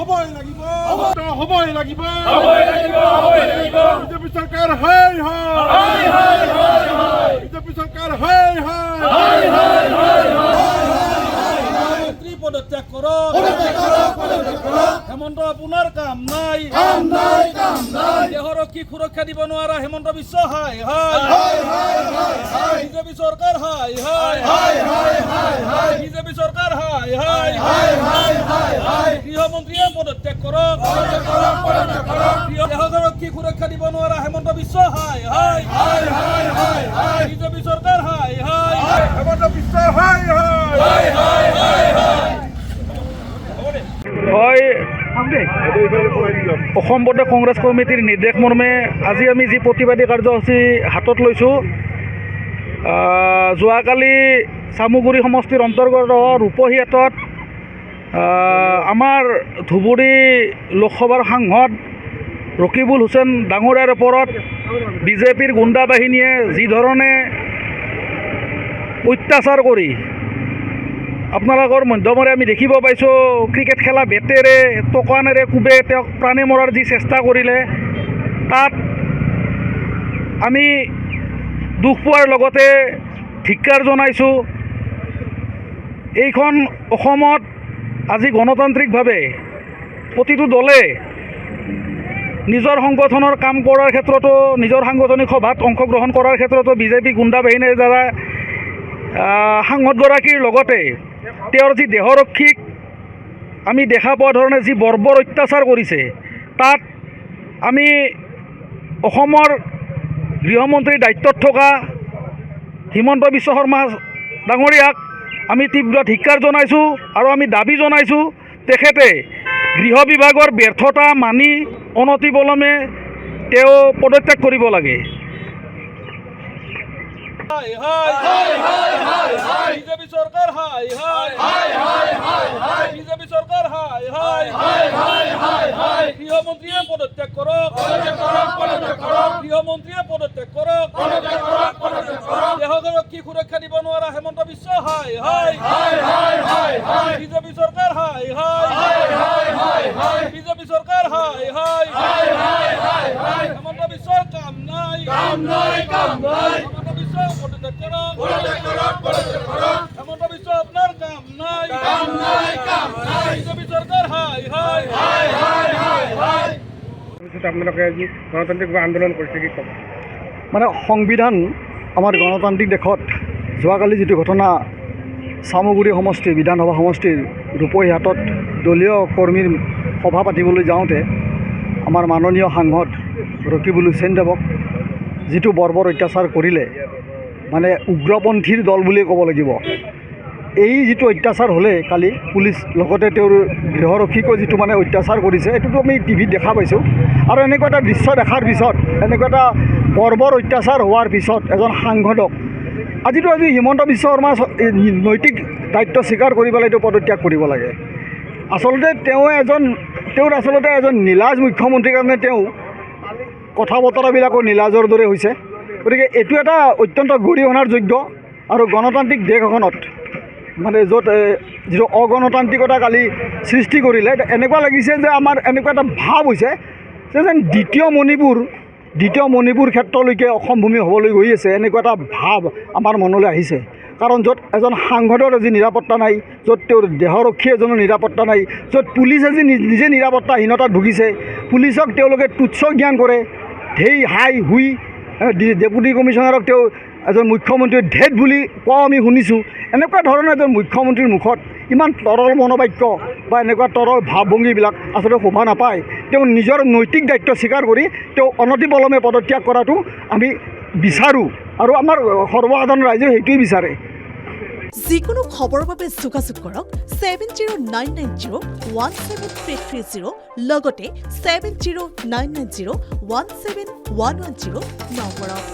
হ'বই লাগিব বিজেপি চৰকাৰ হাই হাই বিজেপি চৰকাৰ হাই হাই মন্ত্ৰী পদত্যাগ কৰক হেমন্ত আপোনাৰ কাম নাই দেহৰক্ষীক সুৰক্ষা দিব নোৱাৰা হেমন্ত বিশ্ব হাই হাই বিজেপি চৰকাৰ হাই হাই বিজেপি চৰকাৰ হাই হাই গৃহমন্ত্ৰীয়ে পদত্যাগ কৰক দেহৰক্ষীক সুৰক্ষা দিব নোৱাৰা হেমন্ত বিশ্ব হাই হাই বিজেপি চৰকাৰ হাই হেমন্ত বিশ্ব হাই হয় অসম প্ৰদেশ কংগ্ৰেছ কমিটিৰ নিৰ্দেশ মৰ্মে আজি আমি যি প্ৰতিবাদী কাৰ্যসূচী হাতত লৈছোঁ যোৱাকালি চামগুৰি সমষ্টিৰ অন্তৰ্গত ৰূপহীহাটত আমাৰ ধুবুৰী লোকসভাৰ সাংসদ ৰকিবুল হুছেইন ডাঙৰীয়াৰ ওপৰত বিজেপিৰ গুণ্ডা বাহিনীয়ে যি ধৰণে অত্যাচাৰ কৰি আপোনালোকৰ মধ্যমৰে আমি দেখিব পাইছোঁ ক্ৰিকেট খেলা বেটেৰে টকানেৰে কোবে তেওঁক প্ৰাণে মৰাৰ যি চেষ্টা কৰিলে তাত আমি দুখ পোৱাৰ লগতে ধিক্কাৰ জনাইছোঁ। এইখন অসমত আজি গণতান্ত্ৰিকভাৱে প্ৰতিটো দলে নিজৰ সংগঠনৰ কাম কৰাৰ ক্ষেত্ৰতো নিজৰ সাংগঠনিক সভাত অংশগ্ৰহণ কৰাৰ ক্ষেত্ৰতো বিজেপি গুণ্ডা বাহিনীৰ দ্বাৰা সাংসদগৰাকীৰ লগতে তেওঁৰ যি দেহৰক্ষীক আমি দেখা পোৱা ধৰণে যি বৰ্বৰ অত্যাচাৰ কৰিছে তাত আমি অসমৰ গৃহমন্ত্ৰীৰ দায়িত্বত থকা হিমন্ত বিশ্ব শৰ্মা ডাঙৰীয়াক আমি তীব্ৰ ধিক্কাৰ জনাইছোঁ আৰু আমি দাবী জনাইছোঁ তেখেতে গৃহ বিভাগৰ ব্যৰ্থতা মানি অনতিপলমে তেওঁ পদত্যাগ কৰিব লাগে। বিজেপি চৰকাৰ বিজেপি চৰকাৰ গৃহমন্ত্ৰীয়ে পদত্যাগ কৰক গৃহমন্ত্ৰীয়ে পদত্যাগ কৰক দেহৰক্ষী সুৰক্ষা দিব নোৱাৰা হেমন্ত বিশ্ব বিজেপি চৰকাৰ বিজেপি চৰকাৰ হেমন্ত বিশ্বৰ কাম নাই হেমন্ত বিশ্ব পদত্যাগ কৰক হেমন্ত বিশ্ব আপোনাৰ কাম নাই বিজেপি চৰকাৰ আপোনালোকে আজি গণতান্ত্ৰিক আন্দোলন কৰিছে কি ক'ব? মানে সংবিধান আমাৰ গণতান্ত্ৰিক দেশত যোৱাকালি যিটো ঘটনা চামগুৰি সমষ্টিৰ বিধানসভা সমষ্টিৰ ৰূপহীহাটত দলীয় কৰ্মীৰ সভা পাতিবলৈ যাওঁতে আমাৰ মাননীয় সাংসদ ৰকিবুল হুছেইন দেৱক যিটো বৰ্বৰ অত্যাচাৰ কৰিলে মানে উগ্ৰপন্থীৰ দল বুলিয়ে ক'ব লাগিব। এই যিটো অত্যাচাৰ হ'লে কালি পুলিচ লগতে তেওঁৰ গৃহৰক্ষীকো যিটো মানে অত্যাচাৰ কৰিছে এইটোতো আমি টিভিত দেখা পাইছোঁ আৰু এনেকুৱা এটা দৃশ্য দেখাৰ পিছত এনেকুৱা এটা বৰ্বৰ অত্যাচাৰ হোৱাৰ পিছত এজন সাংসদক আজি হিমন্ত বিশ্ব শৰ্মা নৈতিক দায়িত্ব স্বীকাৰ কৰি পেলাই এইটো পদত্যাগ কৰিব লাগে। আচলতে তেওঁৰ আচলতে এজন নীলাজ মুখ্যমন্ত্ৰীৰ কাৰণে তেওঁ কথা বতৰাবিলাকো নীলাজৰ দৰে হৈছে। গতিকে এইটো এটা অত্যন্ত গৰিহণাৰ যোগ্য আৰু গণতান্ত্ৰিক দেশ এখনত মানে য'ত যিটো অগণতান্ত্ৰিকতা কালি সৃষ্টি কৰিলে এনেকুৱা লাগিছে যে আমাৰ এনেকুৱা এটা ভাৱ হৈছে যে যেন দ্বিতীয় মণিপুৰ ক্ষেত্ৰলৈকে অসম ভূমি হ'বলৈ গৈ আছে এনেকুৱা এটা ভাৱ আমাৰ মনলৈ আহিছে। কাৰণ য'ত এজন সাংসদৰ আজি নিৰাপত্তা নাই, য'ত তেওঁৰ দেহৰক্ষী এজনৰ নিৰাপত্তা নাই, য'ত পুলিচ আজি নিজে নিৰাপত্তাহীনতাত ভুগিছে, পুলিচক তেওঁলোকে তুচ্ছ জ্ঞান কৰে, হাই হুই ডেপুটি কমিশ্যনাৰক তেওঁ এজন মুখ্যমন্ত্ৰীয়ে ধেট বুলি কোৱা আমি শুনিছোঁ। এনেকুৱা ধৰণৰ এজন মুখ্যমন্ত্ৰীৰ মুখত ইমান তৰল মনোবাক্য বা এনেকুৱা তৰল ভাৱভংগীবিলাক আচলতে শোভা নাপায়। তেওঁ নিজৰ নৈতিক দায়িত্ব স্বীকাৰ কৰি তেওঁ অনতিপলমে পদত্যাগ কৰাটো আমি বিচাৰোঁ আৰু আমাৰ সৰ্বসাধাৰণ ৰাইজে সেইটোৱেই বিচাৰে। যিকোনো খবৰৰ বাবে যোগাযোগ কৰক 7099017330 লগতে 7099017110 নম্বৰত।